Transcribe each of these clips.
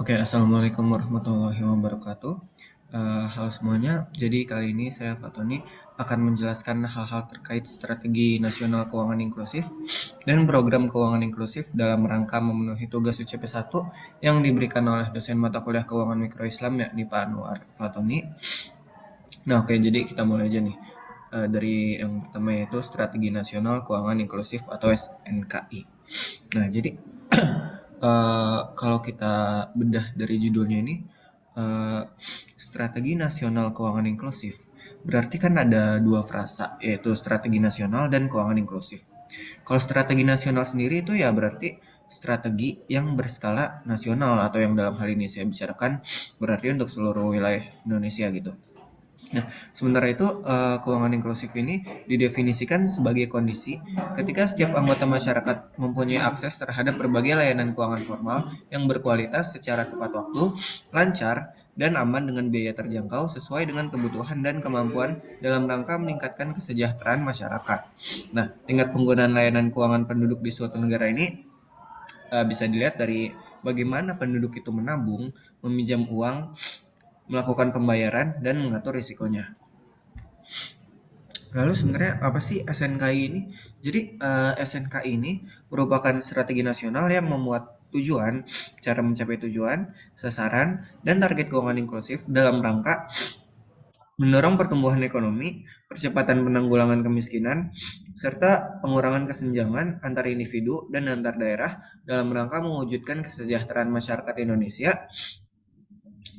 Oke, assalamualaikum warahmatullahi wabarakatuh. Halo semuanya. Jadi kali ini saya Fatoni akan menjelaskan hal-hal terkait strategi nasional keuangan inklusif dan program keuangan inklusif dalam rangka memenuhi tugas UCP 1 yang diberikan oleh dosen mata kuliah keuangan mikro Islam yakni Pak Anwar Fatoni. Nah, oke, jadi kita mulai aja nih. Dari yang pertama yaitu Strategi Nasional Keuangan Inklusif atau SNKI. Nah, jadi kalau kita bedah dari judulnya ini, eh, Strategi Nasional Keuangan Inklusif, berarti kan ada dua frasa, yaitu strategi nasional dan keuangan inklusif. Kalau strategi nasional sendiri itu ya berarti strategi yang berskala nasional atau yang dalam hal ini saya bicarakan berarti untuk seluruh wilayah Indonesia gitu. Nah, sementara itu keuangan inklusif ini didefinisikan sebagai kondisi ketika setiap anggota masyarakat mempunyai akses terhadap berbagai layanan keuangan formal yang berkualitas secara tepat waktu, lancar, dan aman dengan biaya terjangkau sesuai dengan kebutuhan dan kemampuan dalam rangka meningkatkan kesejahteraan masyarakat. Nah, tingkat penggunaan layanan keuangan penduduk di suatu negara ini bisa dilihat dari bagaimana penduduk itu menabung, meminjam uang, melakukan pembayaran, dan mengatur risikonya. Lalu sebenarnya apa sih SNKI ini? Jadi SNKI ini merupakan strategi nasional yang memuat tujuan, cara mencapai tujuan, sasaran, dan target keuangan inklusif dalam rangka mendorong pertumbuhan ekonomi, percepatan penanggulangan kemiskinan, serta pengurangan kesenjangan antar individu dan antar daerah dalam rangka mewujudkan kesejahteraan masyarakat Indonesia.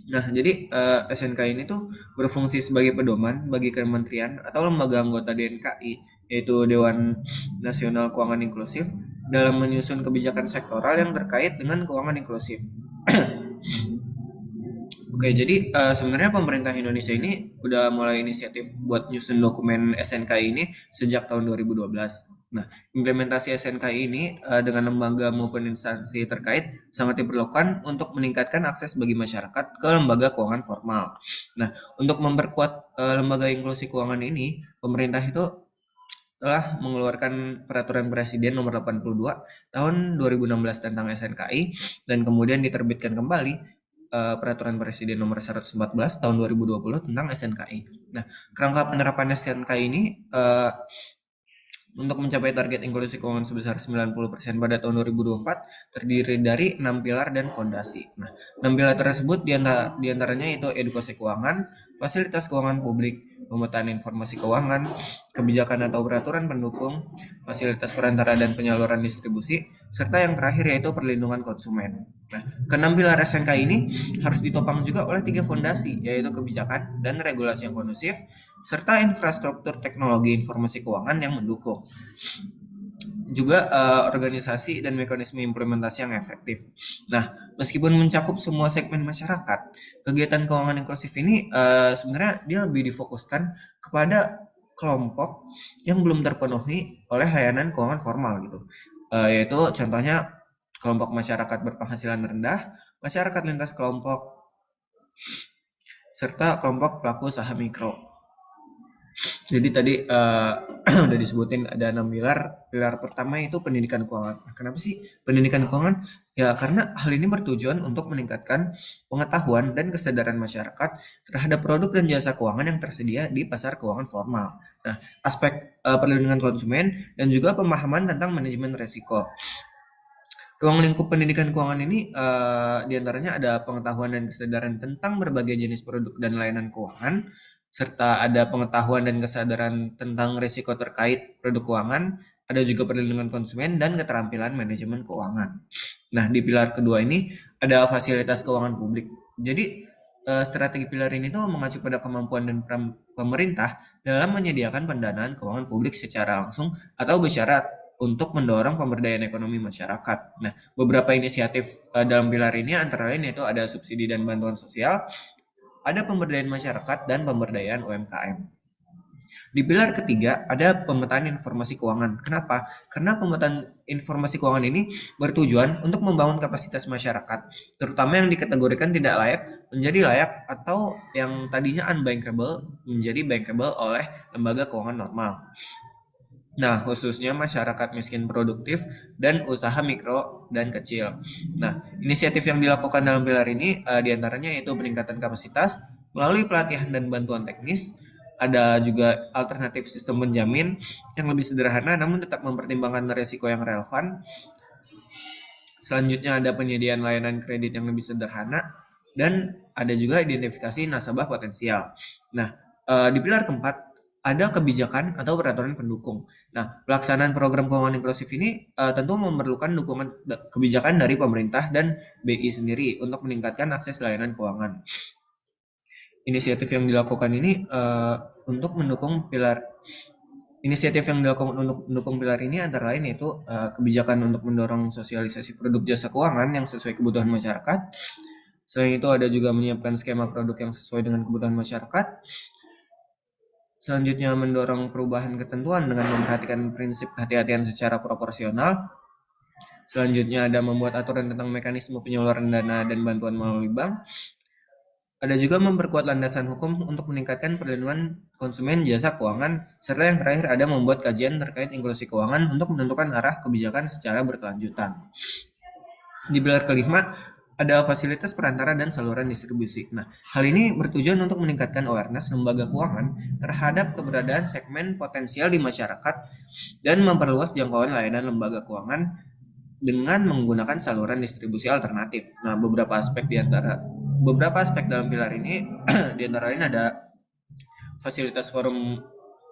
Nah, jadi SNK ini tuh berfungsi sebagai pedoman bagi kementerian atau lembaga anggota DNKI, yaitu Dewan Nasional Keuangan Inklusif, dalam menyusun kebijakan sektoral yang terkait dengan keuangan inklusif. Oke, jadi sebenarnya pemerintah Indonesia ini udah mulai inisiatif buat nyusun dokumen SNKI ini sejak tahun 2012. Nah, implementasi SNKI ini dengan lembaga maupun instansi terkait sangat diperlukan untuk meningkatkan akses bagi masyarakat ke lembaga keuangan formal. Nah, untuk memperkuat lembaga inklusi keuangan ini, pemerintah itu telah mengeluarkan Peraturan Presiden Nomor 82 Tahun 2016 tentang SNKI dan kemudian diterbitkan kembali Peraturan Presiden Nomor 114 Tahun 2020 tentang SNKI. Nah, kerangka penerapan SNKI ini untuk mencapai target inklusi keuangan sebesar 90% pada tahun 2024 terdiri dari 6 pilar dan fondasi. Nah, 6 pilar tersebut diantaranya itu edukasi keuangan, fasilitas keuangan publik, pemetaan informasi keuangan, kebijakan atau peraturan pendukung, fasilitas perantara dan penyaluran distribusi, serta yang terakhir yaitu perlindungan konsumen. Nah, keenam pilar SNK ini harus ditopang juga oleh tiga fondasi, yaitu kebijakan dan regulasi yang kondusif, serta infrastruktur teknologi informasi keuangan yang mendukung. Juga organisasi dan mekanisme implementasi yang efektif. Nah, meskipun mencakup semua segmen masyarakat, kegiatan keuangan inklusif ini sebenarnya dia lebih difokuskan kepada kelompok yang belum terpenuhi oleh layanan keuangan formal gitu. Yaitu contohnya kelompok masyarakat berpenghasilan rendah, masyarakat lintas kelompok, serta kelompok pelaku usaha mikro. Jadi tadi udah disebutin ada 6 pilar. Pilar pertama itu pendidikan keuangan. Nah, kenapa sih pendidikan keuangan? Ya karena hal ini bertujuan untuk meningkatkan pengetahuan dan kesadaran masyarakat terhadap produk dan jasa keuangan yang tersedia di pasar keuangan formal. Nah, aspek perlindungan konsumen dan juga pemahaman tentang manajemen resiko. Ruang lingkup pendidikan keuangan ini diantaranya ada pengetahuan dan kesadaran tentang berbagai jenis produk dan layanan keuangan, serta ada pengetahuan dan kesadaran tentang risiko terkait produk keuangan, ada juga perlindungan konsumen dan keterampilan manajemen keuangan. Nah, di pilar kedua ini ada fasilitas keuangan publik. Jadi, strategi pilar ini tuh mengacu pada kemampuan dan pemerintah dalam menyediakan pendanaan keuangan publik secara langsung atau bersyarat untuk mendorong pemberdayaan ekonomi masyarakat. Nah, beberapa inisiatif dalam pilar ini antara lain yaitu ada subsidi dan bantuan sosial, ada pemberdayaan masyarakat dan pemberdayaan UMKM. Di pilar ketiga ada pemetaan informasi keuangan. Kenapa? Karena pemetaan informasi keuangan ini bertujuan untuk membangun kapasitas masyarakat, terutama yang dikategorikan tidak layak menjadi layak atau yang tadinya unbankable menjadi bankable oleh lembaga keuangan normal. Nah, khususnya masyarakat miskin produktif dan usaha mikro dan kecil. Nah, inisiatif yang dilakukan dalam pilar ini diantaranya yaitu peningkatan kapasitas melalui pelatihan dan bantuan teknis. Ada juga alternatif sistem penjamin yang lebih sederhana namun tetap mempertimbangkan risiko yang relevan. Selanjutnya ada penyediaan layanan kredit yang lebih sederhana dan ada juga identifikasi nasabah potensial. Nah, di pilar keempat ada kebijakan atau peraturan pendukung. Nah, pelaksanaan program keuangan inklusif ini tentu memerlukan dukungan kebijakan dari pemerintah dan BI sendiri untuk meningkatkan akses layanan keuangan. Inisiatif yang dilakukan ini untuk mendukung pilar Inisiatif yang dilakukan untuk mendukung pilar ini antara lain yaitu kebijakan untuk mendorong sosialisasi produk jasa keuangan yang sesuai kebutuhan masyarakat. Selain itu ada juga menyiapkan skema produk yang sesuai dengan kebutuhan masyarakat. Selanjutnya mendorong perubahan ketentuan dengan memperhatikan prinsip kehati-hatian secara proporsional. Selanjutnya ada membuat aturan tentang mekanisme penyaluran dana dan bantuan melalui bank. Ada juga memperkuat landasan hukum untuk meningkatkan perlindungan konsumen jasa keuangan, serta yang terakhir ada membuat kajian terkait inklusi keuangan untuk menentukan arah kebijakan secara berkelanjutan. Di pilar kelima, ada fasilitas perantara dan saluran distribusi. Nah, hal ini bertujuan untuk meningkatkan awareness lembaga keuangan terhadap keberadaan segmen potensial di masyarakat dan memperluas jangkauan layanan lembaga keuangan dengan menggunakan saluran distribusi alternatif. Nah, beberapa aspek dalam pilar ini di antara lain ada fasilitas forum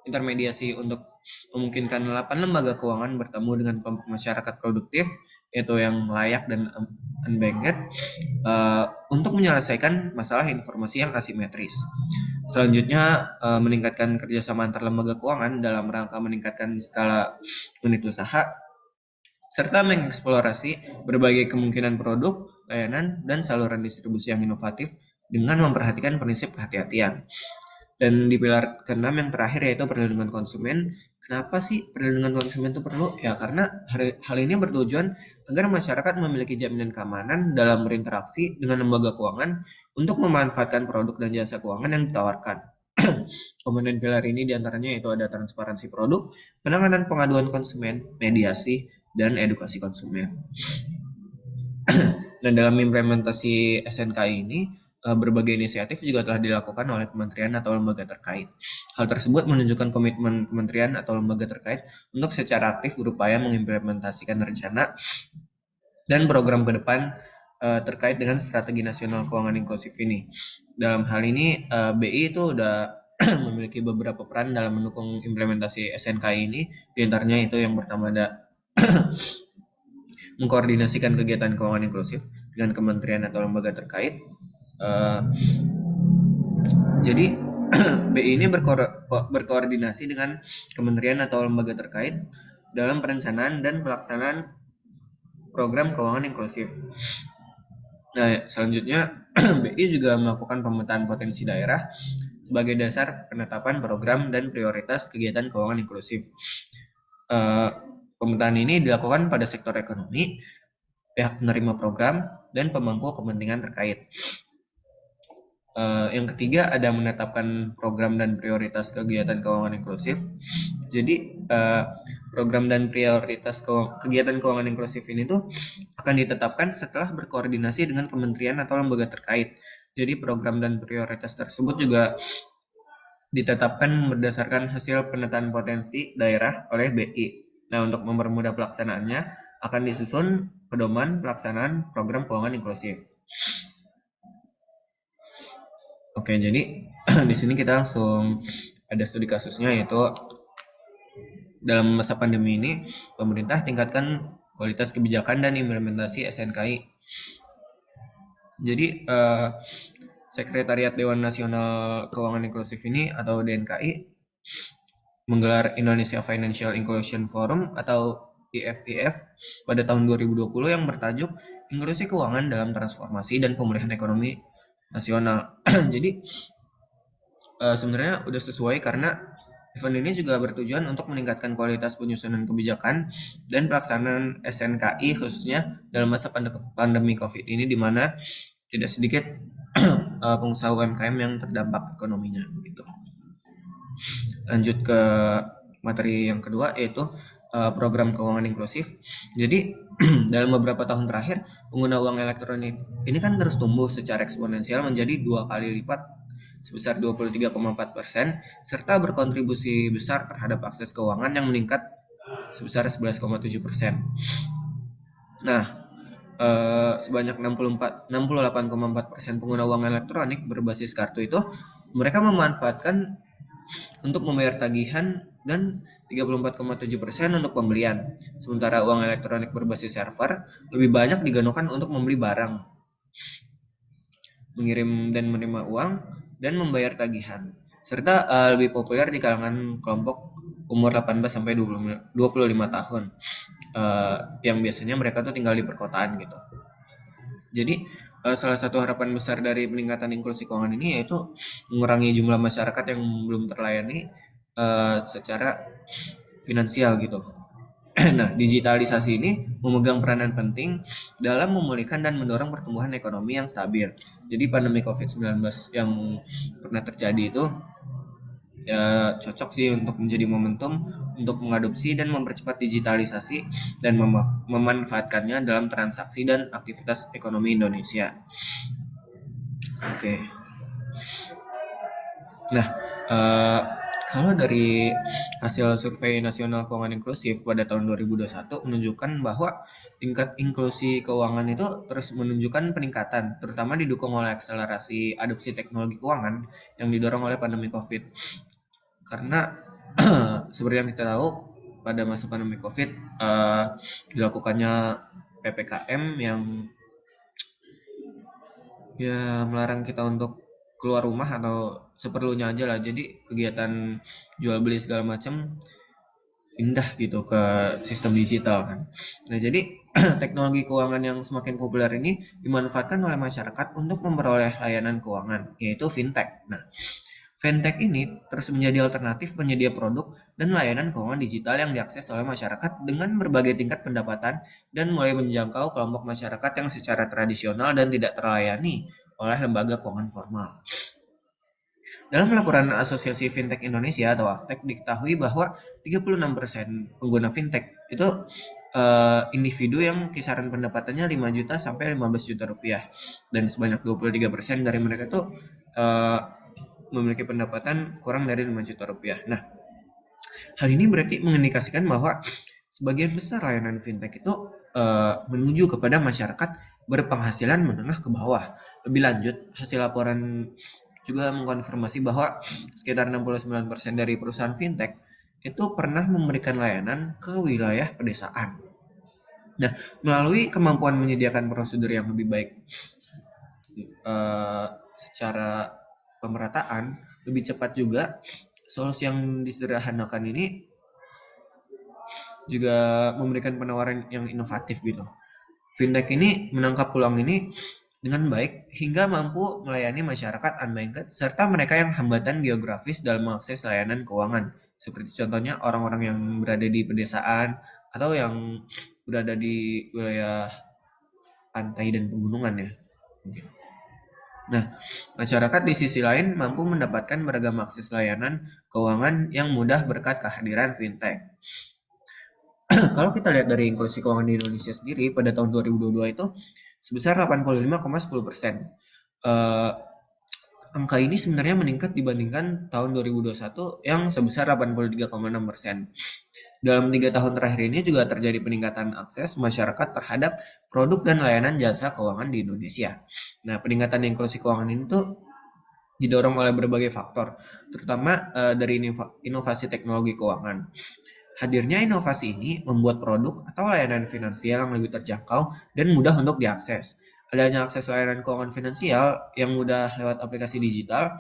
intermediasi untuk memungkinkan 8 lembaga keuangan bertemu dengan kelompok masyarakat produktif yaitu yang layak dan unbanked untuk menyelesaikan masalah informasi yang asimetris. Selanjutnya meningkatkan kerjasama antar lembaga keuangan dalam rangka meningkatkan skala unit usaha serta mengeksplorasi berbagai kemungkinan produk, layanan, dan saluran distribusi yang inovatif dengan memperhatikan prinsip kehati-hatian. Dan di pilar keenam yang terakhir yaitu perlindungan konsumen. Kenapa sih perlindungan konsumen itu perlu? Ya karena hal ini bertujuan agar masyarakat memiliki jaminan keamanan dalam berinteraksi dengan lembaga keuangan untuk memanfaatkan produk dan jasa keuangan yang ditawarkan. Komponen pilar ini diantaranya yaitu ada transparansi produk, penanganan pengaduan konsumen, mediasi, dan edukasi konsumen. Dan dalam implementasi SNKI ini, berbagai inisiatif juga telah dilakukan oleh kementerian atau lembaga terkait. Hal tersebut menunjukkan komitmen kementerian atau lembaga terkait untuk secara aktif berupaya mengimplementasikan rencana dan program ke depan terkait dengan strategi nasional keuangan inklusif ini. Dalam hal ini, BI itu sudah memiliki beberapa peran dalam mendukung implementasi SNKI ini, diantaranya itu yang pertama ada mengkoordinasikan kegiatan keuangan inklusif dengan kementerian atau lembaga terkait. Uh, jadi BI ini berkoordinasi dengan kementerian atau lembaga terkait dalam perencanaan dan pelaksanaan program keuangan inklusif. Nah, selanjutnya BI juga melakukan pemetaan potensi daerah sebagai dasar penetapan program dan prioritas kegiatan keuangan inklusif. Pemetaan ini dilakukan pada sektor ekonomi, pihak penerima program, dan pemangku kepentingan terkait. Yang ketiga ada menetapkan program dan prioritas kegiatan keuangan inklusif. Jadi program dan prioritas kegiatan keuangan inklusif ini tuh akan ditetapkan setelah berkoordinasi dengan kementerian atau lembaga terkait. Jadi program dan prioritas tersebut juga ditetapkan berdasarkan hasil pemetaan potensi daerah oleh BI. Nah, untuk mempermudah pelaksanaannya akan disusun pedoman pelaksanaan program keuangan inklusif. Oke, jadi di sini kita langsung ada studi kasusnya yaitu dalam masa pandemi ini pemerintah tingkatkan kualitas kebijakan dan implementasi SNKI. Jadi Sekretariat Dewan Nasional Keuangan Inklusif ini atau DNKI menggelar Indonesia Financial Inclusion Forum atau IFIF pada tahun 2020 yang bertajuk Inklusi Keuangan dalam Transformasi dan Pemulihan Ekonomi Nasional. Jadi sebenarnya udah sesuai karena event ini juga bertujuan untuk meningkatkan kualitas penyusunan kebijakan dan pelaksanaan SNKI khususnya dalam masa pandemi COVID ini di mana tidak sedikit pengusaha UMKM yang terdampak ekonominya begitu. Lanjut ke materi yang kedua yaitu program keuangan inklusif. Jadi dalam beberapa tahun terakhir pengguna uang elektronik ini kan terus tumbuh secara eksponensial menjadi 2 kali lipat sebesar 23,4% serta berkontribusi besar terhadap akses keuangan yang meningkat sebesar 11,7%. Nah, sebanyak 68,4% pengguna uang elektronik berbasis kartu itu mereka memanfaatkan untuk membayar tagihan dan 34,7% untuk pembelian. Sementara uang elektronik berbasis server lebih banyak digunakan untuk membeli barang, mengirim dan menerima uang, dan membayar tagihan. Serta lebih populer di kalangan kelompok umur 18 sampai 25 tahun. Yang biasanya mereka tuh tinggal di perkotaan gitu. Jadi salah satu harapan besar dari peningkatan inklusi keuangan ini yaitu mengurangi jumlah masyarakat yang belum terlayani secara finansial gitu. Nah, digitalisasi ini memegang peranan penting dalam memulihkan dan mendorong pertumbuhan ekonomi yang stabil. Jadi pandemi COVID-19 yang pernah terjadi itu ya cocok sih untuk menjadi momentum untuk mengadopsi dan mempercepat digitalisasi dan memanfaatkannya dalam transaksi dan aktivitas ekonomi Indonesia. Oke. Nah, eh, kalau dari hasil survei nasional keuangan inklusif pada tahun 2021 menunjukkan bahwa tingkat inklusi keuangan itu terus menunjukkan peningkatan, terutama didukung oleh akselerasi adopsi teknologi keuangan yang didorong oleh pandemi COVID. Karena seperti yang kita tahu pada masa pandemi COVID dilakukannya PPKM yang ya melarang kita untuk keluar rumah atau seperlunya aja lah. Jadi kegiatan jual beli segala macam pindah gitu ke sistem digital kan. Nah, jadi teknologi keuangan yang semakin populer ini dimanfaatkan oleh masyarakat untuk memperoleh layanan keuangan, yaitu fintech. Nah, fintech ini terus menjadi alternatif penyedia produk dan layanan keuangan digital yang diakses oleh masyarakat dengan berbagai tingkat pendapatan dan mulai menjangkau kelompok masyarakat yang secara tradisional dan tidak terlayani oleh lembaga keuangan formal. Dalam laporan Asosiasi Fintech Indonesia atau AFTEK diketahui bahwa 36% pengguna fintech itu individu yang kisaran pendapatannya 5 juta sampai 15 juta rupiah dan sebanyak 23% dari mereka tuh eh, memiliki pendapatan kurang dari 5 juta rupiah. Nah, hal ini berarti mengindikasikan bahwa sebagian besar layanan fintech itu menuju kepada masyarakat berpenghasilan menengah ke bawah. Lebih lanjut, hasil laporan juga mengkonfirmasi bahwa sekitar 69% dari perusahaan fintech itu pernah memberikan layanan ke wilayah pedesaan. Nah, melalui kemampuan menyediakan prosedur yang lebih baik secara pemerataan, lebih cepat juga, solusi yang disederhanakan ini juga memberikan penawaran yang inovatif gitu. Fintech ini menangkap peluang ini dengan baik hingga mampu melayani masyarakat unbanked serta mereka yang hambatan geografis dalam mengakses layanan keuangan. Seperti contohnya orang-orang yang berada di pedesaan atau yang berada di wilayah pantai dan pegunungan ya. Nah, masyarakat di sisi lain mampu mendapatkan beragam akses layanan keuangan yang mudah berkat kehadiran fintech. Kalau kita lihat dari inklusi keuangan di Indonesia sendiri pada tahun 2022 itu sebesar 85,10%. Eh, Angka ini sebenarnya meningkat dibandingkan tahun 2021 yang sebesar 83,6%. Dalam 3 tahun terakhir ini juga terjadi peningkatan akses masyarakat terhadap produk dan layanan jasa keuangan di Indonesia. Nah, peningkatan inklusi keuangan ini tuh didorong oleh berbagai faktor, terutama dari inovasi teknologi keuangan. Hadirnya inovasi ini membuat produk atau layanan finansial yang lebih terjangkau dan mudah untuk diakses. Adanya akses layanan keuangan finansial yang mudah lewat aplikasi digital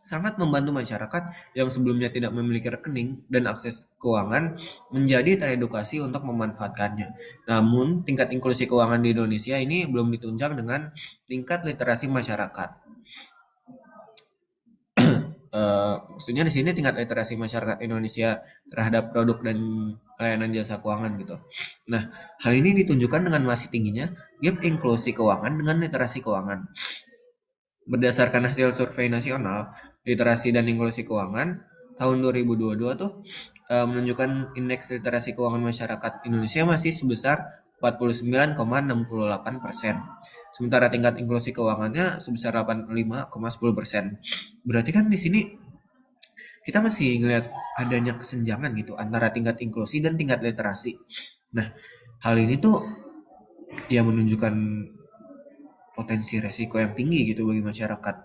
sangat membantu masyarakat yang sebelumnya tidak memiliki rekening dan akses keuangan menjadi teredukasi untuk memanfaatkannya. Namun, tingkat inklusi keuangan di Indonesia ini belum ditunjang dengan tingkat literasi masyarakat. Maksudnya di sini tingkat literasi masyarakat Indonesia terhadap produk dan layanan jasa keuangan gitu. Nah, hal ini ditunjukkan dengan masih tingginya gap inklusi keuangan dengan literasi keuangan. Berdasarkan hasil survei nasional, literasi dan inklusi keuangan tahun 2022 tuh menunjukkan indeks literasi keuangan masyarakat Indonesia masih sebesar 49,68%. Sementara tingkat inklusi keuangannya sebesar 85,10%. Berarti kan di sini kita masih ngelihat adanya kesenjangan gitu antara tingkat inklusi dan tingkat literasi. Nah, hal ini tuh ya menunjukkan potensi resiko yang tinggi gitu bagi masyarakat.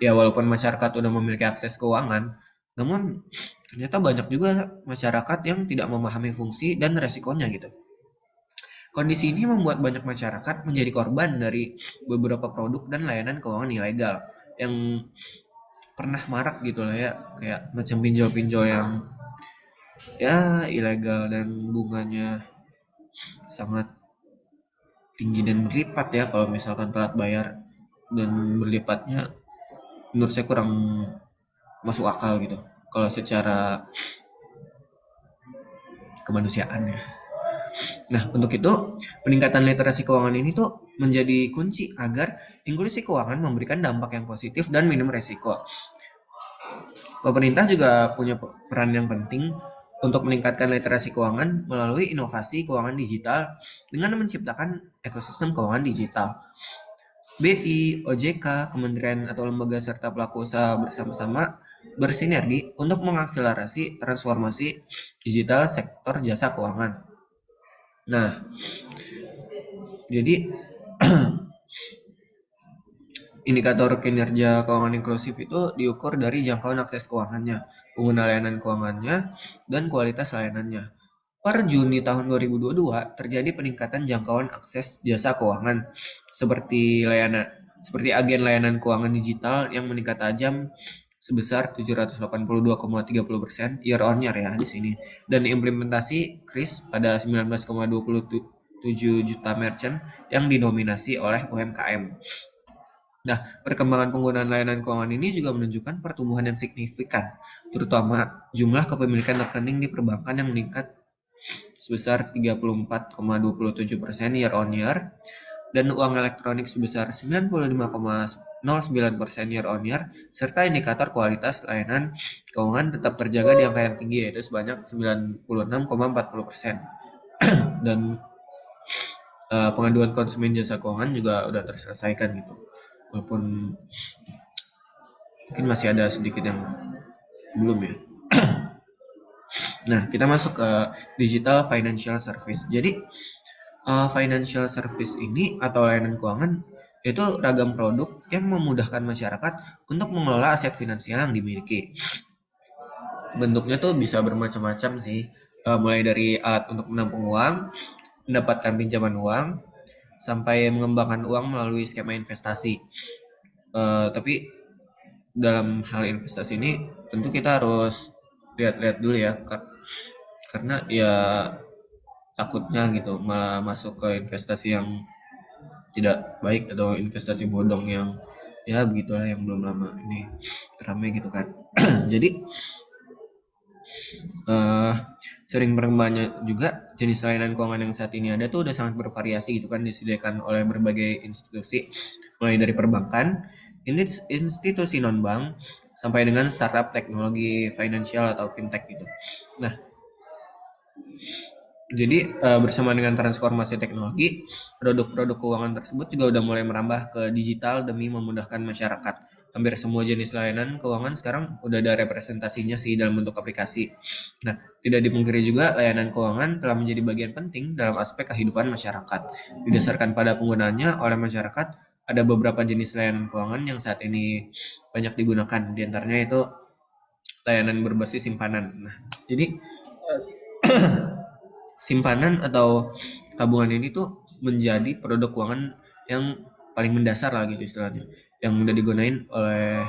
Ya walaupun masyarakat udah memiliki akses keuangan, namun ternyata banyak juga masyarakat yang tidak memahami fungsi dan resikonya gitu. Kondisi ini membuat banyak masyarakat menjadi korban dari beberapa produk dan layanan keuangan ilegal yang pernah marak gitu lah ya, kayak macam pinjol-pinjol yang ya ilegal dan bunganya sangat tinggi dan berlipat ya kalau misalkan telat bayar, dan berlipatnya menurut saya kurang masuk akal gitu kalau secara kemanusiaan ya. Nah, untuk itu peningkatan literasi keuangan ini tuh menjadi kunci agar inklusi keuangan memberikan dampak yang positif dan minim resiko. Pemerintah juga punya peran yang penting untuk meningkatkan literasi keuangan melalui inovasi keuangan digital dengan menciptakan ekosistem keuangan digital. BI, OJK, kementerian atau lembaga serta pelaku usaha bersama-sama bersinergi untuk mengakselerasi transformasi digital sektor jasa keuangan. Nah, jadi indikator kinerja keuangan inklusif itu diukur dari jangkauan akses keuangannya, pengguna layanan keuangannya, dan kualitas layanannya. Per Juni tahun 2022 terjadi peningkatan jangkauan akses jasa keuangan seperti agen layanan keuangan digital yang meningkat tajam sebesar 782,30% year on year ya di sini, dan implementasi KRIS pada 19,27 juta merchant yang didominasi oleh UMKM. Nah, perkembangan penggunaan layanan keuangan ini juga menunjukkan pertumbuhan yang signifikan, terutama jumlah kepemilikan rekening di perbankan yang meningkat sebesar 34,27% year on year, dan uang elektronik sebesar 95,09% year on year, serta indikator kualitas layanan keuangan tetap terjaga di angka yang tinggi yaitu sebanyak 96,40%. Dan pengaduan konsumen jasa keuangan juga udah terselesaikan gitu. Walaupun mungkin masih ada sedikit yang belum ya. Nah, kita masuk ke digital financial service. Jadi, financial service ini atau layanan keuangan itu ragam produk yang memudahkan masyarakat untuk mengelola aset finansial yang dimiliki. Bentuknya tuh bisa bermacam-macam sih, mulai dari alat untuk menampung uang, mendapatkan pinjaman uang, sampai mengembangkan uang melalui skema investasi. Tapi dalam hal investasi ini tentu kita harus lihat-lihat dulu ya, karena ya takutnya gitu malah masuk ke investasi yang tidak baik atau investasi bodong yang ya begitulah yang belum lama ini ramai gitu kan. Jadi eh sering berkembangnya juga jenis layanan keuangan yang saat ini ada tuh udah sangat bervariasi gitu kan, disediakan oleh berbagai institusi mulai dari perbankan, institusi non bank, sampai dengan startup teknologi financial atau fintech gitu. Nah, jadi bersama dengan transformasi teknologi, produk-produk keuangan tersebut juga udah mulai merambah ke digital demi memudahkan masyarakat. Hampir semua jenis layanan keuangan sekarang udah ada representasinya sih dalam bentuk aplikasi. Nah, tidak dipungkiri juga layanan keuangan telah menjadi bagian penting dalam aspek kehidupan masyarakat. Didasarkan pada penggunaannya oleh masyarakat, ada beberapa jenis layanan keuangan yang saat ini banyak digunakan. Di antaranya itu layanan berbasis simpanan. Nah, jadi simpanan atau tabungan ini tuh menjadi produk keuangan yang paling mendasar lah gitu istilahnya, yang udah digunain oleh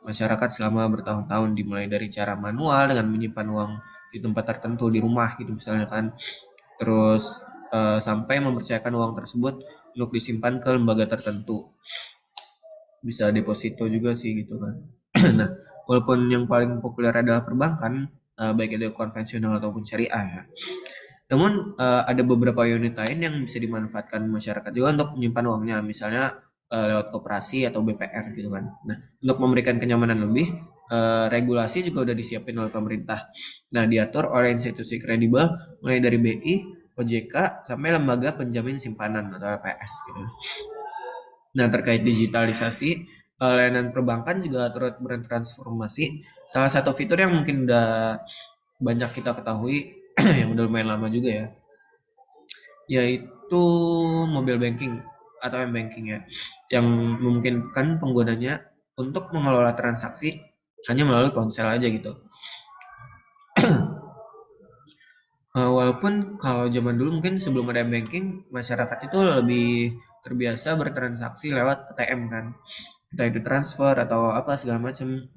masyarakat selama bertahun-tahun, dimulai dari cara manual dengan menyimpan uang di tempat tertentu di rumah gitu misalnya kan, terus sampai mempercayakan uang tersebut untuk disimpan ke lembaga tertentu, bisa deposito juga sih gitu kan. Nah, walaupun yang paling populer adalah perbankan, baik itu konvensional ataupun syariah ya, namun ada beberapa unit lain yang bisa dimanfaatkan masyarakat juga untuk menyimpan uangnya, misalnya lewat koperasi atau BPR gitu kan. Nah, untuk memberikan kenyamanan lebih, regulasi juga udah disiapin oleh pemerintah. Nah, diatur oleh institusi kredibel mulai dari BI, OJK, sampai lembaga penjamin simpanan atau LPS gitu. Nah, terkait digitalisasi, layanan perbankan juga turut bertransformasi. Salah satu fitur yang mungkin udah banyak kita ketahui, yang udah lumayan lama juga ya, yaitu mobile banking atau m-banking ya, yang memungkinkan penggunanya untuk mengelola transaksi hanya melalui ponsel aja gitu. Walaupun kalau zaman dulu mungkin sebelum ada m-banking, masyarakat itu lebih terbiasa bertransaksi lewat ATM kan, entah itu transfer atau apa segala macam.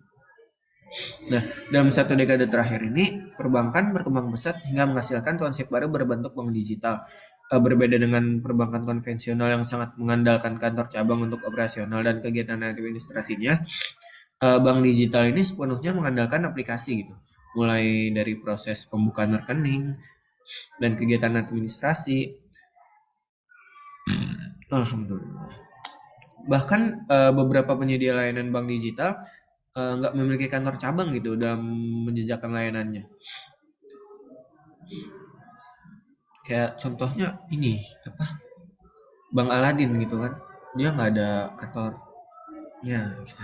Nah, dalam satu dekade terakhir ini, perbankan berkembang pesat hingga menghasilkan konsep baru berbentuk bank digital. Berbeda dengan perbankan konvensional yang sangat mengandalkan kantor cabang untuk operasional dan kegiatan administrasinya, bank digital ini sepenuhnya mengandalkan aplikasi gitu. Mulai dari proses pembukaan rekening dan kegiatan administrasi. Alhamdulillah. Bahkan beberapa penyedia layanan bank digital nggak memiliki kantor cabang gitu dalam menjejakan layanannya. Kayak contohnya ini apa, Bang Aladin gitu kan, dia nggak ada kantornya gitu.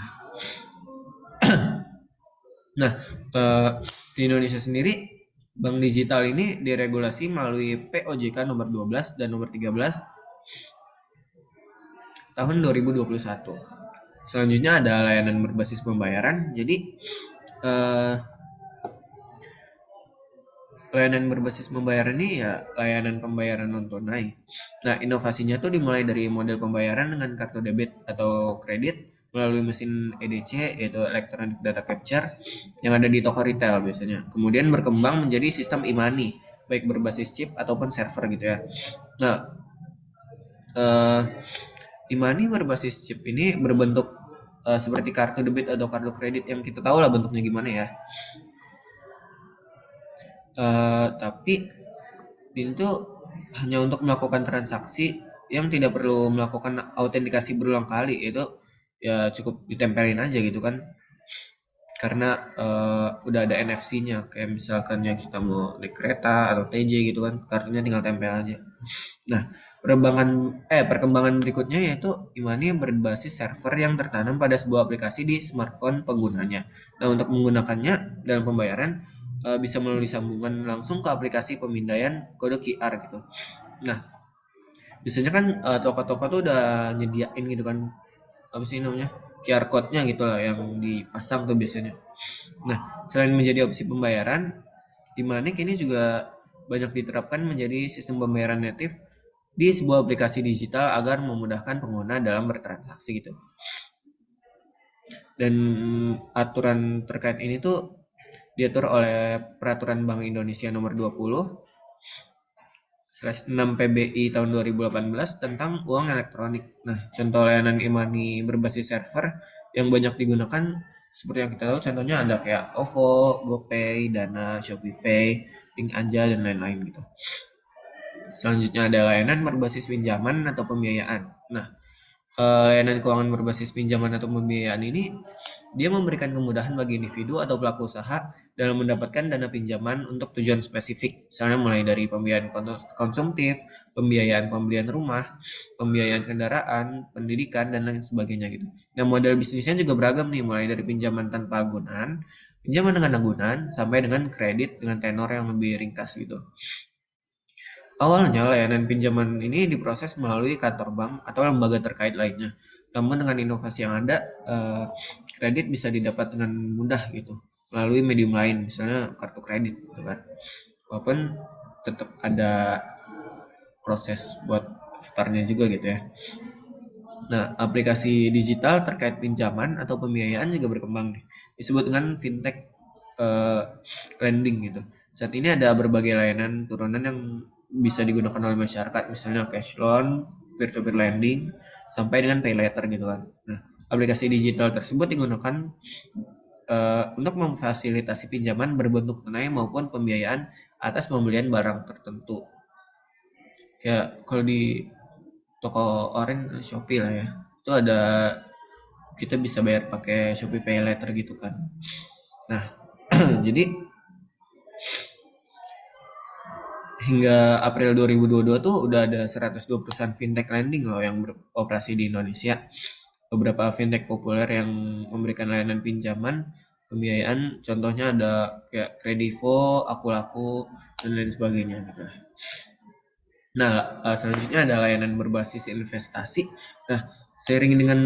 Nah, eh, di Indonesia sendiri bank digital ini diregulasi melalui POJK nomor 12 dan nomor 13 tahun 2021. Selanjutnya ada layanan berbasis pembayaran. Jadi eh, layanan berbasis pembayaran ini ya layanan pembayaran non tunai. Nah, inovasinya tuh dimulai dari model pembayaran dengan kartu debit atau kredit melalui mesin EDC yaitu Electronic Data Capture yang ada di toko retail biasanya. Kemudian berkembang menjadi sistem e-money baik berbasis chip ataupun server gitu ya. Nah, eh, e-money berbasis chip ini berbentuk seperti kartu debit atau kartu kredit yang kita tahu lah bentuknya gimana ya. Tapi ini tuh hanya untuk melakukan transaksi yang tidak perlu melakukan autentikasi berulang kali, itu ya cukup ditempelin aja gitu kan, karena udah ada NFC-nya kayak misalkan yang kita mau naik kereta atau TJ gitu kan, kartunya tinggal tempel aja. Nah, perkembangan berikutnya yaitu e-money berbasis server yang tertanam pada sebuah aplikasi di smartphone penggunanya. Nah, untuk menggunakannya dalam pembayaran bisa melalui sambungan langsung ke aplikasi pemindaian kode QR gitu. Nah, biasanya kan toko-toko tuh udah nyediain gitu kan, apa sih namanya, QR code-nya gitu lah yang dipasang tuh biasanya. Nah, selain menjadi opsi pembayaran, e-money kini juga banyak diterapkan menjadi sistem pembayaran natif di sebuah aplikasi digital agar memudahkan pengguna dalam bertransaksi gitu. Dan aturan terkait ini tuh diatur oleh Peraturan Bank Indonesia Nomor 20/6 PBI tahun 2018 tentang uang elektronik. Nah, contoh layanan e-money berbasis server yang banyak digunakan seperti yang kita tahu contohnya ada kayak OVO, GoPay, Dana, ShopeePay, Link Aja dan lain-lain gitu. Selanjutnya ada layanan berbasis pinjaman atau pembiayaan. Nah, layanan keuangan berbasis pinjaman atau pembiayaan ini dia memberikan kemudahan bagi individu atau pelaku usaha dalam mendapatkan dana pinjaman untuk tujuan spesifik, misalnya mulai dari pembiayaan konsumtif, pembiayaan pembelian rumah, pembiayaan kendaraan, pendidikan dan lain sebagainya gitu. Nah, model bisnisnya juga beragam nih, mulai dari pinjaman tanpa agunan, pinjaman dengan agunan, sampai dengan kredit dengan tenor yang lebih ringkas gitu. Awalnya, layanan pinjaman ini diproses melalui kantor bank atau lembaga terkait lainnya. Namun dengan inovasi yang ada, kredit bisa didapat dengan mudah gitu melalui medium lain, misalnya kartu kredit gitu kan. Walaupun tetap ada proses buat daftarnya juga gitu ya. Nah, aplikasi digital terkait pinjaman atau pembiayaan juga berkembang nih. Disebut dengan fintech eh, lending gitu. Saat ini ada berbagai layanan turunan yang bisa digunakan oleh masyarakat, misalnya cash loan, peer-to-peer lending, sampai dengan pay later gitu kan. Nah, aplikasi digital tersebut digunakan untuk memfasilitasi pinjaman berbentuk tunai maupun pembiayaan atas pembelian barang tertentu. Kayak kalau di toko online Shopee lah ya, itu ada kita bisa bayar pakai Shopee Pay Later gitu kan. Nah, jadi hingga April 2022 tuh udah ada 102 perusahaan fintech lending loh yang beroperasi di Indonesia. Beberapa fintech populer yang memberikan layanan pinjaman, pembiayaan, contohnya ada kayak Kredivo, Akulaku, dan lain sebagainya. Nah, selanjutnya ada layanan berbasis investasi. Nah, seiring dengan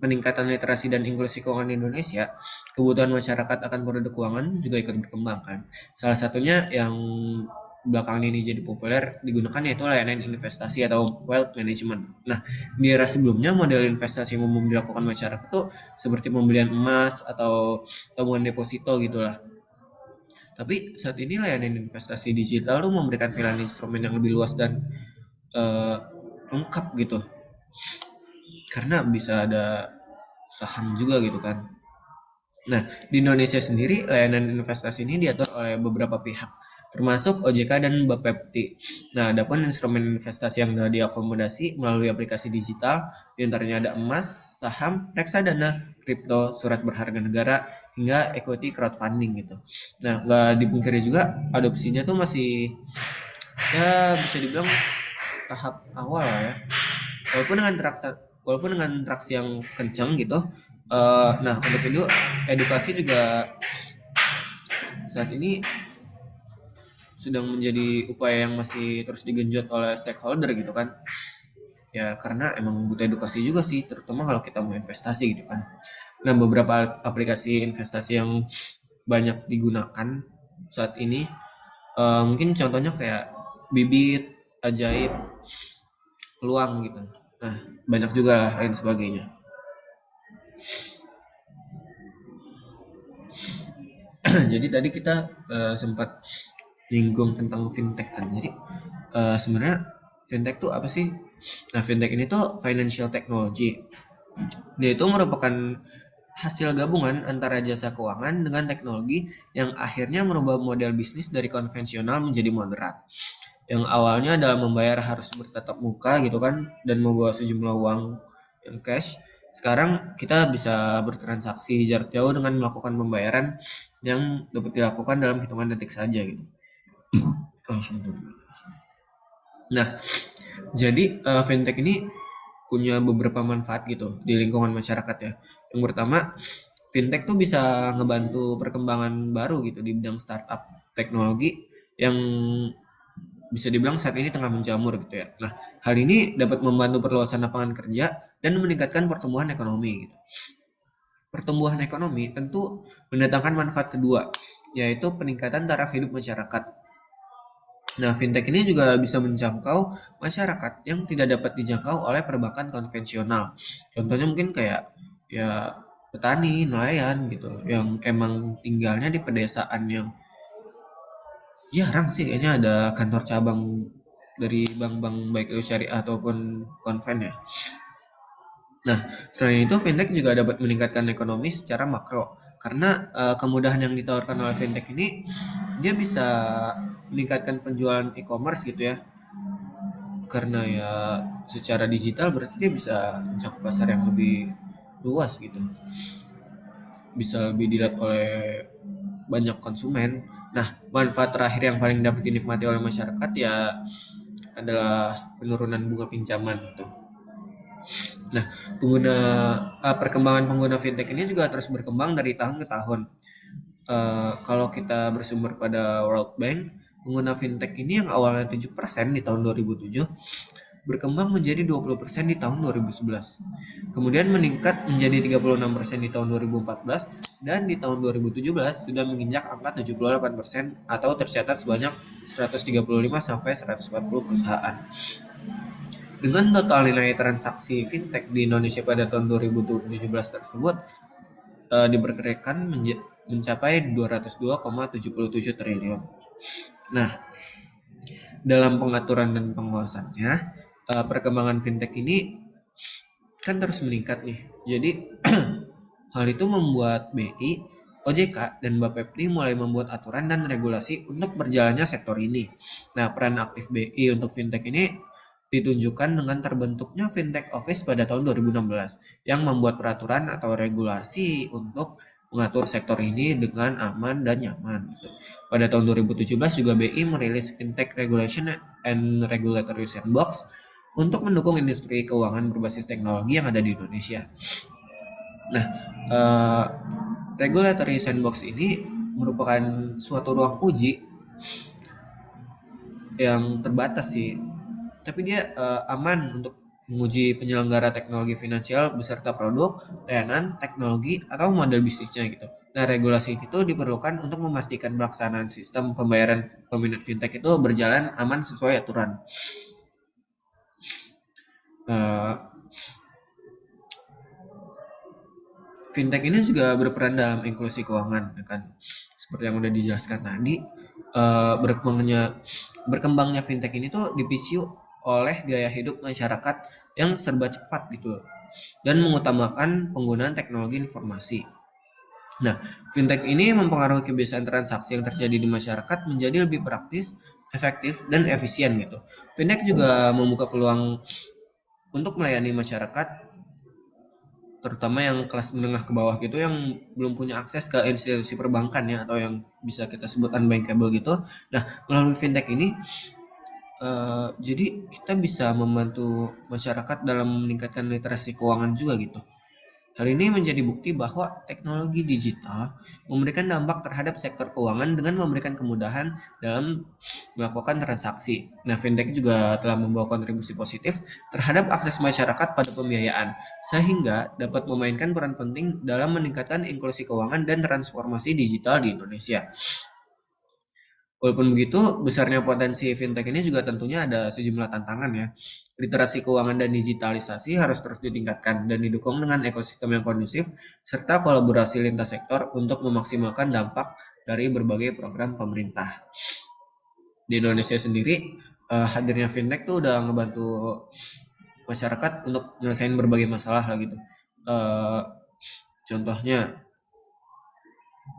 peningkatan literasi dan inklusi keuangan di Indonesia, kebutuhan masyarakat akan produk keuangan juga ikut berkembang kan. Salah satunya yang belakangan ini jadi populer digunakan yaitu layanan investasi atau wealth management. Nah, di era sebelumnya model investasi yang umum dilakukan masyarakat tuh seperti pembelian emas atau tabungan deposito gitulah. Tapi saat ini layanan investasi digital tuh memberikan pilihan instrumen yang lebih luas dan eh, lengkap gitu, karena bisa ada saham juga gitu kan. Nah, di Indonesia sendiri layanan investasi ini diatur oleh beberapa pihak, termasuk OJK dan Bapepti. Nah, adapun instrumen investasi yang telah diakomodasi melalui aplikasi digital, diantaranya ada emas, saham, reksadana, kripto, surat berharga negara, hingga equity crowdfunding gitu. Nah, nggak dipungkiri juga adopsinya tuh masih ya bisa dibilang tahap awal lah ya. Walaupun dengan traksi yang kencang gitu. Nah, untuk itu edukasi juga saat ini sedang menjadi upaya yang masih terus digenjot oleh stakeholder gitu kan. Ya karena emang butuh edukasi juga sih, terutama kalau kita mau investasi gitu kan. Nah, beberapa aplikasi investasi yang banyak digunakan saat ini, mungkin contohnya kayak Bibit, Ajaib, Peluang gitu. Nah, banyak juga lain sebagainya. Jadi tadi kita sempat nyinggung tentang fintech kan. Jadi sebenarnya fintech tuh apa sih? Nah, fintech ini tuh financial technology. Dia itu merupakan hasil gabungan antara jasa keuangan dengan teknologi yang akhirnya merubah model bisnis dari konvensional menjadi moderat. Yang awalnya adalah membayar harus bertatap muka gitu kan dan membawa sejumlah uang yang cash. Sekarang kita bisa bertransaksi jarak jauh dengan melakukan pembayaran yang dapat dilakukan dalam hitungan detik saja gitu. Alhamdulillah. Nah, jadi fintech ini punya beberapa manfaat gitu di lingkungan masyarakat ya. Yang pertama, fintech tuh bisa ngebantu perkembangan baru gitu di bidang startup teknologi yang bisa dibilang saat ini tengah menjamur gitu ya. Nah, hal ini dapat membantu perluasan lapangan kerja dan meningkatkan pertumbuhan ekonomi gitu. Pertumbuhan ekonomi tentu mendatangkan manfaat kedua, yaitu peningkatan taraf hidup masyarakat. Nah, fintech ini juga bisa menjangkau masyarakat yang tidak dapat dijangkau oleh perbankan konvensional. Contohnya mungkin kayak ya petani, nelayan gitu, yang emang tinggalnya di pedesaan yang jarang sih kayaknya ada kantor cabang dari bank-bank baik itu syariah ataupun konven ya. Nah, selain itu fintech juga dapat meningkatkan ekonomi secara makro karena kemudahan yang ditawarkan oleh fintech ini dia bisa meningkatkan penjualan e-commerce gitu ya. Karena ya secara digital berarti dia bisa mencakup pasar yang lebih luas gitu. Bisa lebih dilihat oleh banyak konsumen. Nah, manfaat terakhir yang paling dapat dinikmati oleh masyarakat ya adalah penurunan bunga pinjaman gitu. Nah, perkembangan pengguna fintech ini juga terus berkembang dari tahun ke tahun. Kalau kita bersumber pada World Bank, pengguna fintech ini yang awalnya 7% di tahun 2007 berkembang menjadi 20% di tahun 2011. Kemudian meningkat menjadi 36% di tahun 2014 dan di tahun 2017 sudah menginjak angka 78% atau tercatat sebanyak 135 sampai 140 perusahaan. Dengan total nilai transaksi fintech di Indonesia pada tahun 2017 tersebut diperkirakan mencapai 202,77 triliun. Nah, dalam pengaturan dan pengawasannya, perkembangan fintech ini kan terus meningkat nih. Jadi hal itu membuat BI, OJK, dan Bapepti mulai membuat aturan dan regulasi untuk berjalannya sektor ini. Nah, peran aktif BI untuk fintech ini ditunjukkan dengan terbentuknya Fintech Office pada tahun 2016 yang membuat peraturan atau regulasi untuk mengatur sektor ini dengan aman dan nyaman gitu. Pada tahun 2017 juga BI merilis Fintech Regulation and Regulatory Sandbox untuk mendukung industri keuangan berbasis teknologi yang ada di Indonesia. Nah, eh, regulatory sandbox ini merupakan suatu ruang uji yang terbatas sih, tapi dia aman untuk menguji penyelenggara teknologi finansial beserta produk, layanan, teknologi, atau model bisnisnya gitu. Nah, regulasi itu diperlukan untuk memastikan pelaksanaan sistem pembayaran peminat fintech itu berjalan aman sesuai aturan. Eh, Fintech ini juga berperan dalam inklusi keuangan, ya kan? Seperti yang udah dijelaskan tadi, berkembangnya fintech ini tuh dipicu oleh gaya hidup masyarakat yang serba cepat gitu dan mengutamakan penggunaan teknologi informasi. Nah, fintech ini mempengaruhi kebiasaan transaksi yang terjadi di masyarakat menjadi lebih praktis, efektif, dan efisien gitu. Fintech juga membuka peluang untuk melayani masyarakat terutama yang kelas menengah ke bawah gitu yang belum punya akses ke institusi perbankan ya atau yang bisa kita sebut unbankable gitu. Nah, melalui fintech ini jadi kita bisa membantu masyarakat dalam meningkatkan literasi keuangan juga gitu. Hal ini menjadi bukti bahwa teknologi digital memberikan dampak terhadap sektor keuangan dengan memberikan kemudahan dalam melakukan transaksi. Nah, fintech juga telah membawa kontribusi positif terhadap akses masyarakat pada pembiayaan, sehingga dapat memainkan peran penting dalam meningkatkan inklusi keuangan dan transformasi digital di Indonesia. Walaupun begitu, besarnya potensi fintech ini juga tentunya ada sejumlah tantangan ya. Literasi keuangan dan digitalisasi harus terus ditingkatkan dan didukung dengan ekosistem yang kondusif, serta kolaborasi lintas sektor untuk memaksimalkan dampak dari berbagai program pemerintah. Di Indonesia sendiri, hadirnya fintech tuh udah ngebantu masyarakat untuk menyelesaikan berbagai masalah lah gitu. Eh, Contohnya,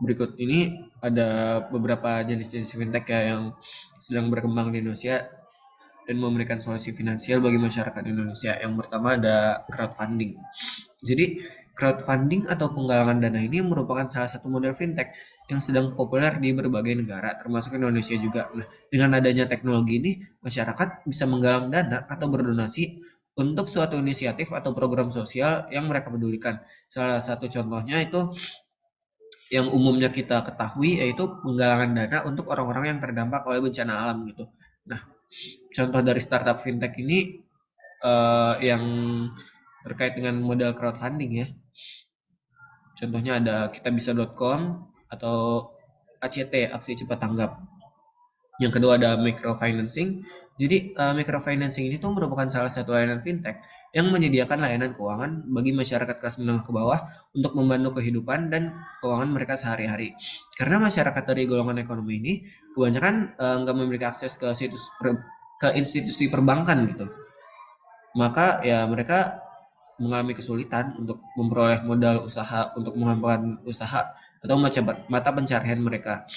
berikut ini ada beberapa jenis-jenis fintech ya yang sedang berkembang di Indonesia dan memberikan solusi finansial bagi masyarakat Indonesia. Yang pertama ada crowdfunding. Jadi, crowdfunding atau penggalangan dana ini merupakan salah satu model fintech yang sedang populer di berbagai negara, termasuk Indonesia juga. Nah, dengan adanya teknologi ini, masyarakat bisa menggalang dana atau berdonasi untuk suatu inisiatif atau program sosial yang mereka pedulikan. Salah satu contohnya itu yang umumnya kita ketahui yaitu penggalangan dana untuk orang-orang yang terdampak oleh bencana alam gitu. Nah, contoh dari startup fintech ini yang terkait dengan modal crowdfunding ya. Contohnya ada kitabisa.com atau ACT, Aksi Cepat Tanggap. Yang kedua ada microfinancing. Jadi microfinancing ini tuh merupakan salah satu layanan fintech yang menyediakan layanan keuangan bagi masyarakat kelas menengah ke bawah untuk membantu kehidupan dan keuangan mereka sehari-hari. Karena masyarakat dari golongan ekonomi ini kebanyakan nggak memiliki akses ke ke institusi perbankan gitu. Maka ya mereka mengalami kesulitan untuk memperoleh modal usaha untuk mengembangkan usaha atau mata pencarian mereka.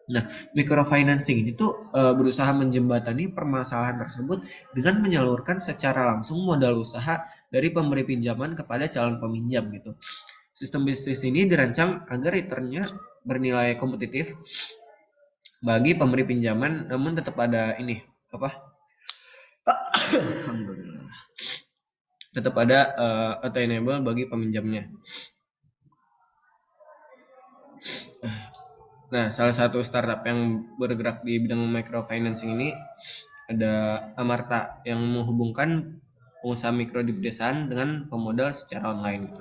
Nah, microfinancing ini tuh berusaha menjembatani permasalahan tersebut dengan menyalurkan secara langsung modal usaha dari pemberi pinjaman kepada calon peminjam gitu. Sistem bisnis ini dirancang agar returnnya bernilai kompetitif bagi pemberi pinjaman, namun tetap ada ini apa? Alhamdulillah. Tetap ada attainable bagi peminjamnya. Nah, salah satu startup yang bergerak di bidang microfinancing ini ada Amarta yang menghubungkan pengusaha mikro di pedesaan dengan pemodal secara online.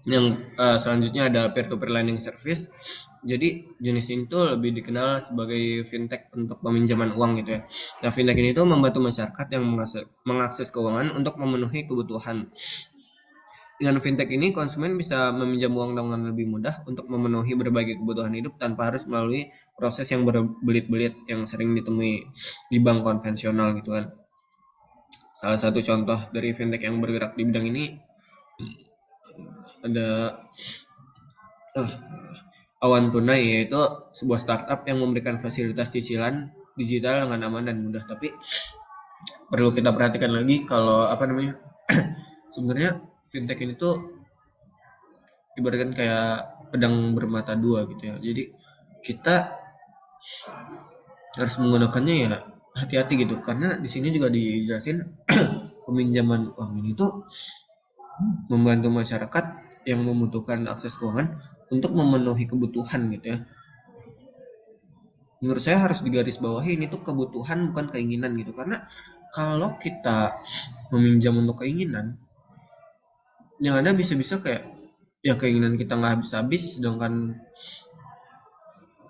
Yang selanjutnya ada peer-to-peer lending service. Jadi jenis ini tuh lebih dikenal sebagai fintech untuk peminjaman uang gitu ya. Nah, fintech ini tuh membantu masyarakat yang mengakses keuangan untuk memenuhi kebutuhan. Dengan fintech ini, konsumen bisa meminjam uang dengan lebih mudah untuk memenuhi berbagai kebutuhan hidup tanpa harus melalui proses yang berbelit-belit yang sering ditemui di bank konvensional gitu kan. Salah satu contoh dari fintech yang bergerak di bidang ini ada Awan Tunai, yaitu sebuah startup yang memberikan fasilitas cicilan digital dengan aman dan mudah. Tapi perlu kita perhatikan lagi kalau apa namanya, sebenarnya fintech ini tuh ibaratkan kayak pedang bermata dua gitu ya. Jadi kita harus menggunakannya ya hati-hati gitu, karena di sini juga dijelasin peminjaman uang ini tuh membantu masyarakat yang membutuhkan akses keuangan untuk memenuhi kebutuhan gitu ya. Menurut saya harus digarisbawahi ini tuh kebutuhan bukan keinginan gitu, karena kalau kita meminjam untuk keinginan, yang ada bisa-bisa kayak ya keinginan kita nggak habis-habis, sedangkan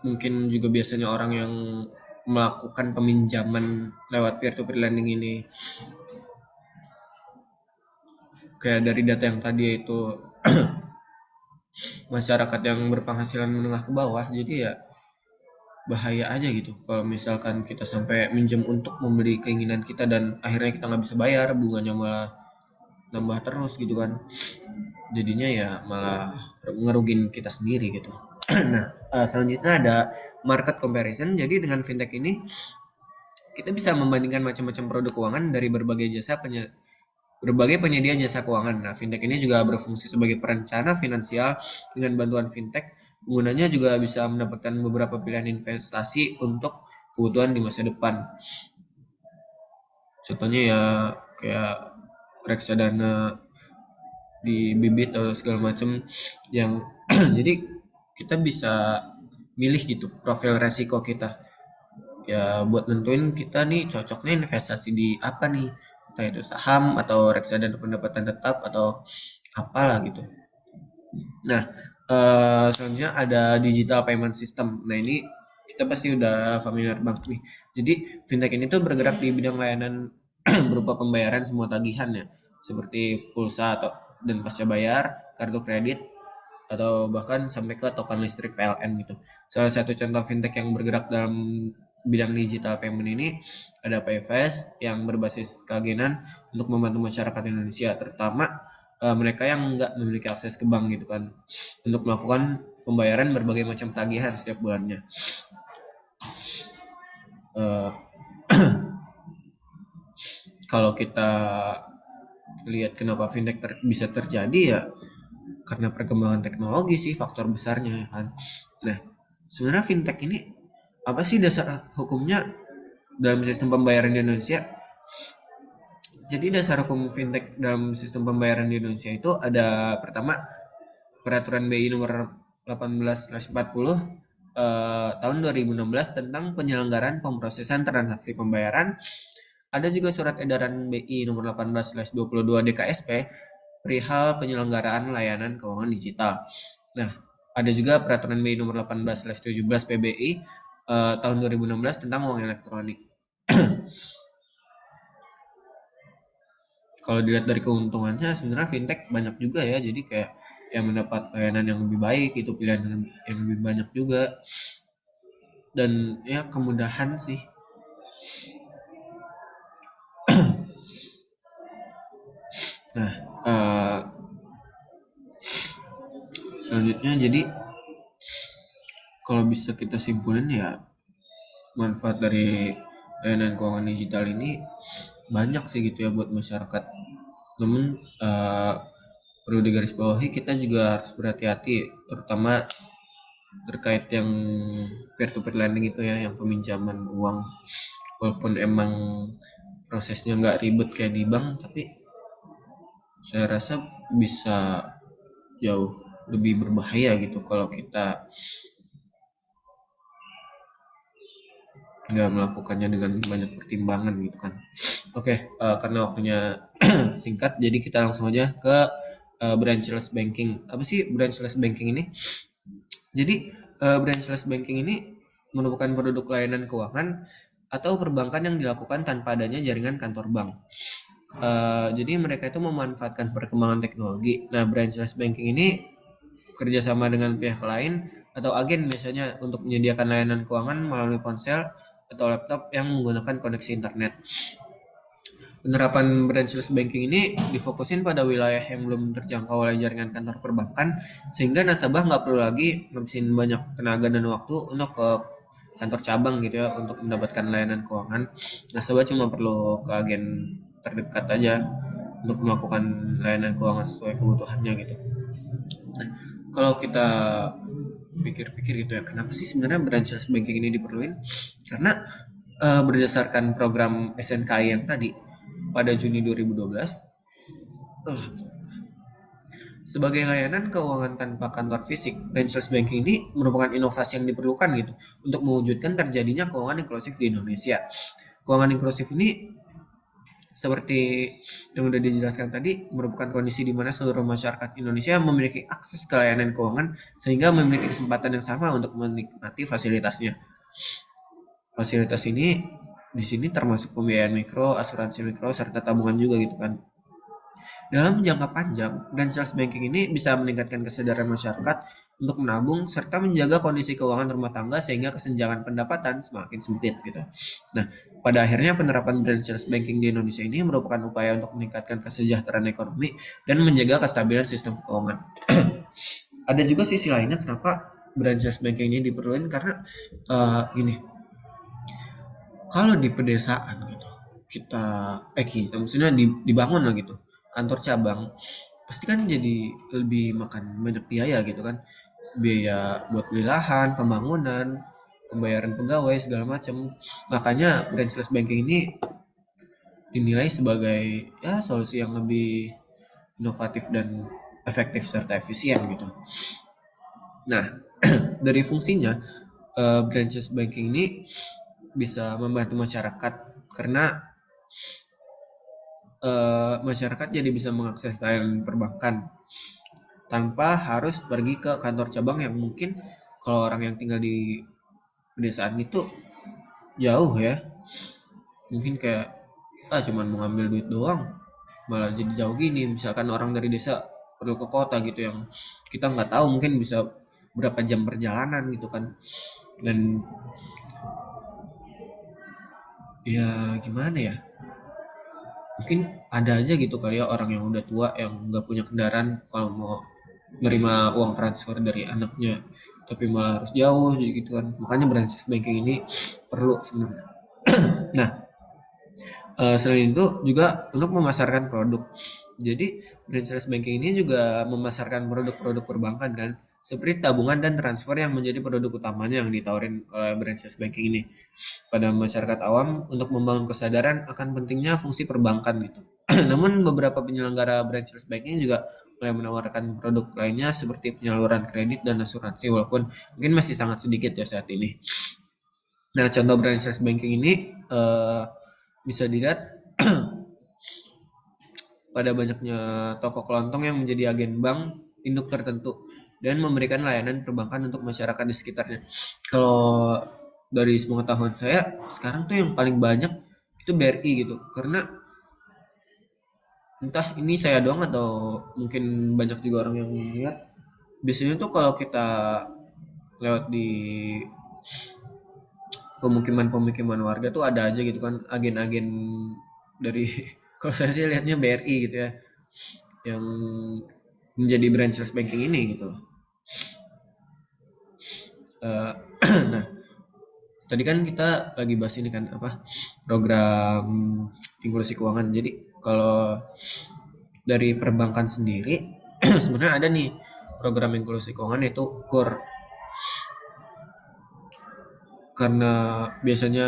mungkin juga biasanya orang yang melakukan peminjaman lewat peer to peer lending ini kayak dari data yang tadi itu masyarakat yang berpenghasilan menengah ke bawah, jadi ya bahaya aja gitu kalau misalkan kita sampai minjem untuk membeli keinginan kita dan akhirnya kita nggak bisa bayar, bunganya malah nambah terus gitu kan, jadinya ya malah ngerugin kita sendiri gitu. Nah, selanjutnya ada market comparison. Jadi dengan fintech ini kita bisa membandingkan macam-macam produk keuangan dari berbagai penyedia jasa keuangan. Nah, fintech ini juga berfungsi sebagai perencana finansial. Dengan bantuan fintech, penggunanya juga bisa mendapatkan beberapa pilihan investasi untuk kebutuhan di masa depan. Contohnya ya kayak reksadana di bibit atau segala macam yang jadi kita bisa milih gitu profil resiko kita. Ya buat nentuin kita nih cocoknya investasi di apa nih, entah itu saham atau reksadana pendapatan tetap atau apalah gitu. Nah, selanjutnya ada digital payment system. Nah, ini kita pasti udah familiar banget nih. Jadi, fintech ini tuh bergerak di bidang layanan berupa pembayaran semua tagihan ya, seperti pulsa atau dan pasca bayar, kartu kredit, atau bahkan sampai ke token listrik PLN gitu. Salah satu contoh fintech yang bergerak dalam bidang digital payment ini ada Payfast yang berbasis keagenan untuk membantu masyarakat Indonesia, terutama mereka yang nggak memiliki akses ke bank gitu kan, untuk melakukan pembayaran berbagai macam tagihan setiap bulannya. Eh, Kalau kita lihat kenapa fintech bisa terjadi ya karena perkembangan teknologi sih faktor besarnya ya kan. Nah, sebenarnya fintech ini apa sih dasar hukumnya dalam sistem pembayaran di Indonesia? Jadi dasar hukum fintech dalam sistem pembayaran di Indonesia itu ada pertama Peraturan BI nomor 18/40 tahun 2016 tentang penyelenggaraan pemrosesan transaksi pembayaran. Ada juga surat edaran BI nomor 18/22 DKSP perihal penyelenggaraan layanan keuangan digital. Nah, ada juga peraturan BI nomor 18/17 PBI tahun 2016 tentang uang elektronik. Kalau dilihat dari keuntungannya sebenarnya fintech banyak juga ya, jadi kayak yang mendapat layanan yang lebih baik itu pilihan yang lebih banyak juga, dan ya kemudahan sih. Nah, eh, selanjutnya jadi kalau bisa kita simpulin ya manfaat dari layanan keuangan digital ini banyak sih gitu ya buat masyarakat. Namun perlu digarisbawahi kita juga harus berhati-hati terutama terkait yang peer to peer lending itu ya, yang peminjaman uang. Walaupun emang prosesnya nggak ribet kayak di bank, tapi saya rasa bisa jauh lebih berbahaya gitu kalau kita nggak melakukannya dengan banyak pertimbangan gitu kan. Oke, karena waktunya singkat, jadi kita langsung aja ke branchless banking. Apa sih branchless banking ini? Jadi branchless banking ini merupakan produk layanan keuangan atau perbankan yang dilakukan tanpa adanya jaringan kantor bank. Jadi mereka itu memanfaatkan perkembangan teknologi. Nah, branchless banking ini kerjasama dengan pihak lain atau agen biasanya untuk menyediakan layanan keuangan melalui ponsel atau laptop yang menggunakan koneksi internet. Penerapan branchless banking ini difokusin pada wilayah yang belum terjangkau oleh jaringan kantor perbankan, sehingga nasabah nggak perlu lagi ngabisin banyak tenaga dan waktu untuk ke kantor cabang gitu ya untuk mendapatkan layanan keuangan. Nasabah cuma perlu ke agen terdekat aja untuk melakukan layanan keuangan sesuai kebutuhannya gitu. Nah, kalau kita pikir-pikir gitu ya, kenapa sih sebenarnya branchless banking ini diperluin? Karena berdasarkan program SNKI yang tadi pada Juni 2012, sebagai layanan keuangan tanpa kantor fisik, branchless banking ini merupakan inovasi yang diperlukan gitu untuk mewujudkan terjadinya keuangan inklusif di Indonesia. Keuangan inklusif ini seperti yang sudah dijelaskan tadi, merupakan kondisi di mana seluruh masyarakat Indonesia memiliki akses ke layanan keuangan sehingga memiliki kesempatan yang sama untuk menikmati fasilitasnya. Fasilitas ini di sini termasuk pembiayaan mikro, asuransi mikro, serta tabungan juga gitu kan. Dalam jangka panjang, branchless banking ini bisa meningkatkan kesadaran masyarakat untuk menabung serta menjaga kondisi keuangan rumah tangga sehingga kesenjangan pendapatan semakin sempit gitu. Nah, pada akhirnya penerapan branchless banking di Indonesia ini merupakan upaya untuk meningkatkan kesejahteraan ekonomi dan menjaga kestabilan sistem keuangan. Ada juga sisi lainnya kenapa branchless banking ini diperlukan karena gini, kalau di pedesaan gitu, kita maksudnya dibangun lah gitu, kantor cabang, pasti kan jadi lebih makan banyak biaya gitu kan. Biaya buat beli lahan, pembangunan, pembayaran pegawai segala macam. Makanya branchless banking ini dinilai sebagai ya solusi yang lebih inovatif dan efektif serta efisien gitu. Nah, dari fungsinya branchless banking ini bisa membantu masyarakat karena masyarakat jadi bisa mengakses layanan perbankan tanpa harus pergi ke kantor cabang yang mungkin kalau orang yang tinggal di pedesaan itu jauh ya. Mungkin kayak cuman mau ngambil duit doang malah jadi jauh gini. Misalkan orang dari desa perlu ke kota gitu yang kita nggak tahu mungkin bisa berapa jam perjalanan gitu kan. Dan ya gimana ya? Mungkin ada aja gitu kali ya orang yang udah tua yang nggak punya kendaraan kalau mau nerima uang transfer dari anaknya tapi malah harus jauh jadi gitu kan, makanya branches banking ini perlu sebenarnya. Nah, selain itu juga untuk memasarkan produk, jadi branches banking ini juga memasarkan produk-produk perbankan kan seperti tabungan dan transfer yang menjadi produk utamanya yang ditawarin oleh branches banking ini pada masyarakat awam untuk membangun kesadaran akan pentingnya fungsi perbankan gitu. Namun beberapa penyelenggara branchless banking juga mulai menawarkan produk lainnya seperti penyaluran kredit dan asuransi walaupun mungkin masih sangat sedikit ya saat ini. Nah, contoh branchless banking ini bisa dilihat pada banyaknya toko kelontong yang menjadi agen bank induk tertentu dan memberikan layanan perbankan untuk masyarakat di sekitarnya. Kalau dari sepengetahuan saya, sekarang tuh yang paling banyak itu BRI gitu. Karena entah ini saya doang atau mungkin banyak juga orang yang lihat. Biasanya tuh kalau kita lewat di pemukiman-pemukiman warga tuh ada aja gitu kan agen-agen dari kalau saya sih lihatnya BRI gitu ya yang menjadi branchless banking ini gitu loh. Eh, nah, tadi kan kita lagi bahas ini kan apa program inklusi keuangan. Jadi kalau dari perbankan sendiri sebenarnya ada nih program inklusi keuangan yaitu KUR. Karena biasanya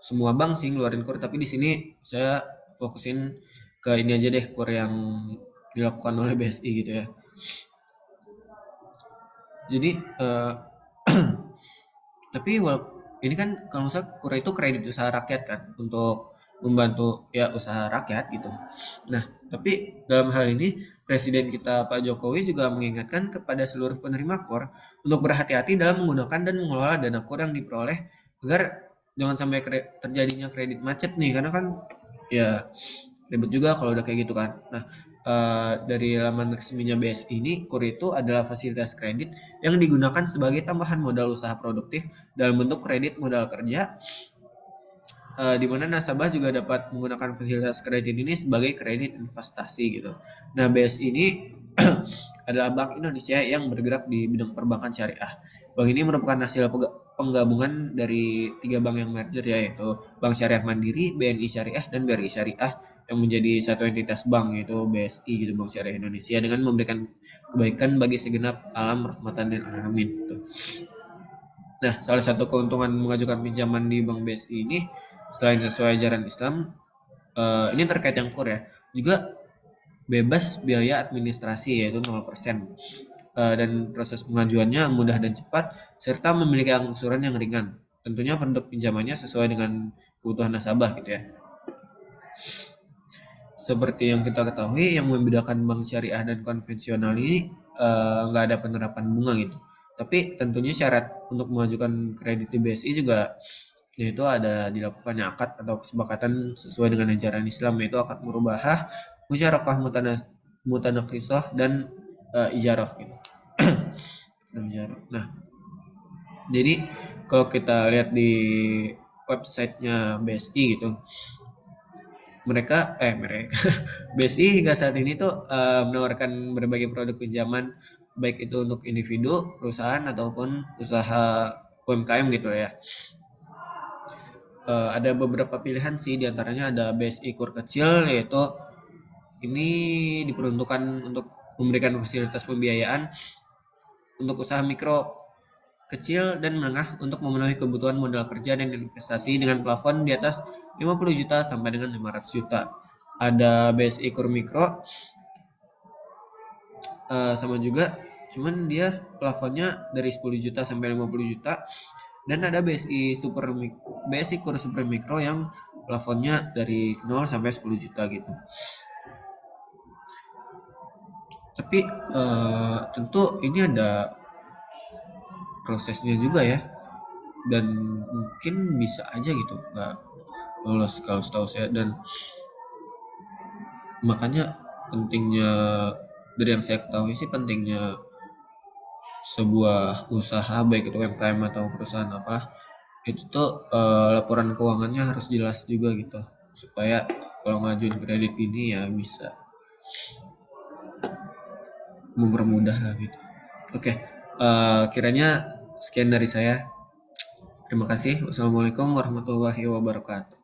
semua bank sih ngeluarin KUR, tapi di sini saya fokusin ke ini aja deh KUR yang dilakukan oleh BSI gitu ya. Jadi tapi ini kan kalau misalnya KUR itu kredit usaha rakyat kan untuk membantu ya usaha rakyat gitu. Nah, tapi dalam hal ini Presiden kita Pak Jokowi juga mengingatkan kepada seluruh penerima KUR untuk berhati-hati dalam menggunakan dan mengelola dana KUR yang diperoleh agar jangan sampai terjadinya kredit macet nih karena kan ya ribet juga kalau udah kayak gitu kan. Nah, dari laman resminya BSI ini, KUR itu adalah fasilitas kredit yang digunakan sebagai tambahan modal usaha produktif dalam bentuk kredit modal kerja Di mana nasabah juga dapat menggunakan fasilitas kredit ini sebagai kredit investasi gitu. Nah, BSI ini adalah Bank Indonesia yang bergerak di bidang perbankan syariah. Bank ini merupakan hasil penggabungan dari tiga bank yang merger, yaitu Bank Syariah Mandiri, BNI Syariah, dan BRI Syariah, yang menjadi satu entitas bank, yaitu BSI gitu, Bank Syariah Indonesia, dengan memberikan kebaikan bagi segenap alam rahmatan dan alamin gitu. Nah, salah satu keuntungan mengajukan pinjaman di Bank BSI ini, selain sesuai ajaran Islam, ini terkait yang kur ya, juga bebas biaya administrasi, yaitu 0%. Dan proses pengajuannya mudah dan cepat, serta memiliki angsuran yang ringan. Tentunya produk pinjamannya sesuai dengan kebutuhan nasabah gitu ya. Seperti yang kita ketahui, yang membedakan bank syariah dan konvensional ini nggak ada penerapan bunga gitu. Tapi tentunya syarat untuk mengajukan kredit di BSI juga, yaitu ada dilakukannya akad atau kesepakatan sesuai dengan ajaran Islam, yaitu akad murabahah, musyarakah mutanakisah, dan ijarah gitu. Dan ijarah. Nah, jadi kalau kita lihat di websitenya BSI gitu, mereka BSI hingga saat ini tuh menawarkan berbagai produk pinjaman, baik itu untuk individu, perusahaan, ataupun usaha UMKM gitu ya. Ada beberapa pilihan sih, diantaranya ada BSI Kur Kecil, yaitu ini diperuntukkan untuk memberikan fasilitas pembiayaan untuk usaha mikro, kecil, dan menengah untuk memenuhi kebutuhan modal kerja dan investasi dengan plafon di atas 50 juta sampai dengan 500 juta. Ada BSI Kur Mikro, sama juga, cuman dia plafonnya dari 10 juta sampai 50 juta. Dan ada BSI Kur Super Mikro yang plafonnya dari 0 sampai 10 juta gitu. Tapi tentu ini ada prosesnya juga ya, dan mungkin bisa aja gitu nggak lolos kalau setahu saya. Dan makanya pentingnya, dari yang saya ketahui sih, pentingnya sebuah usaha baik itu UMKM atau perusahaan apa, itu tuh laporan keuangannya harus jelas juga gitu, supaya kalau ngajuin kredit ini ya bisa mempermudah lah gitu. Oke, kiranya sekian dari saya. Terima kasih. Wassalamualaikum warahmatullahi wabarakatuh.